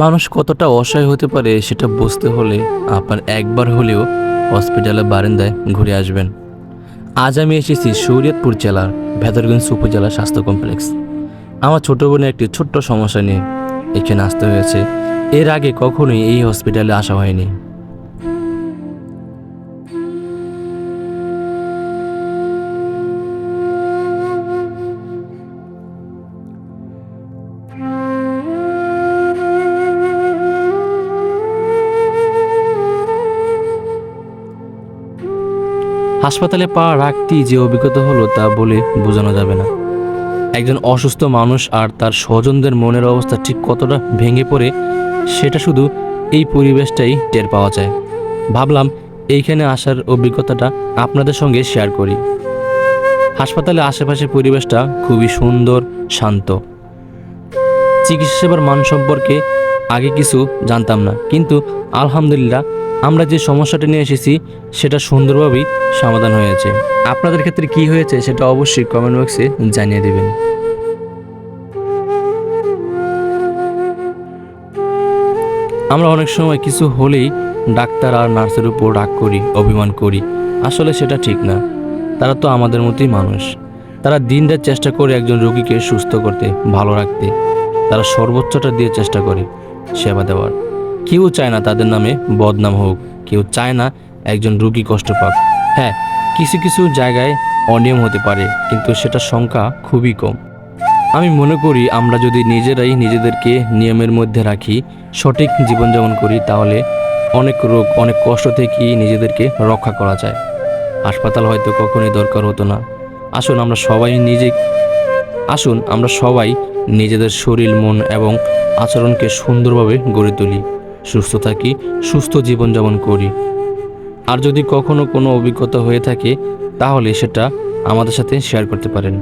মানুষ কতটা অসহায় হতে পারে সেটা বুঝতে হলে আপনার একবার হলেও হসপিটালের বারান্দায় ঘুরে আসবেন। আজ আমি এসেছি শরীয়তপুর জেলার ভেদরগঞ্জ উপজেলা স্বাস্থ্য কমপ্লেক্স। আমার ছোট বোনের একটি ছোট্ট সমস্যা নিয়ে এখানে আসতে হয়েছে। এর আগে কখনোই এই হসপিটালে আসা হয়নি। হাসপাতালে পা রাখতেই যে অভিজ্ঞতা হলো তা বলে বোঝানো যাবে না। একজন অসুস্থ মানুষ আর তার স্বজনদের মনের অবস্থা ঠিক কতটা ভেঙে পড়ে সেটা শুধু এই পরিবেশটাই টের পাওয়া যায়। ভাবলাম এইখানে আসার অভিজ্ঞতাটা আপনাদের সঙ্গে শেয়ার করি। হাসপাতালে আশেপাশে পরিবেশটা খুবই সুন্দর, শান্ত। চিকিৎসা সেবার মান সম্পর্কে আগে কিছু জানতাম না, কিন্তু আলহামদুলিল্লাহ আমরা যে সমস্যাটা নিয়ে এসেছি সেটা সুন্দরভাবেই সমাধান হয়েছে। আপনাদের ক্ষেত্রে কি হয়েছে সেটা অবশ্যই কমেন্ট বক্সে জানিয়ে দেবেন। আমরা অনেক সময় কিছু হলেই ডাক্তার আর নার্সের উপর রাগ করি, অভিমান করি। আসলে সেটা ঠিক না। তারা তো আমাদের মতোই মানুষ। তারা দিনরাত চেষ্টা করে একজন রোগীকে সুস্থ করতে, ভালো রাখতে। তারা সর্বোচ্চটা দিয়ে চেষ্টা করে সেবা দেওয়ার। কেউ চায় না তাদের নামে বদনাম হোক, কেউ চায় না একজন রোগী কষ্ট পাক। হ্যাঁ, কিছু কিছু জায়গায় অনিয়ম হতে পারে, কিন্তু সেটার সংখ্যা খুবই কম। আমি মনে করি আমরা যদি নিজেরাই নিজেদেরকে নিয়মের মধ্যে রাখি, সঠিক জীবনযাপন করি, তাহলে অনেক রোগ, অনেক কষ্ট থেকেই নিজেদেরকে রক্ষা করা যায়। হাসপাতাল হয়তো কখনোই দরকার হতো না। আসুন আমরা সবাই নিজেদের শরীর, মন এবং আচরণকে সুন্দরভাবে গড়ে তুলি, সুস্থ থাকি, সুস্থ জীবনযাপন করি। আর যদি কখনো কোনো অভিজ্ঞতা হয়ে থাকে তাহলে সেটা আমাদের সাথে শেয়ার করতে পারেন।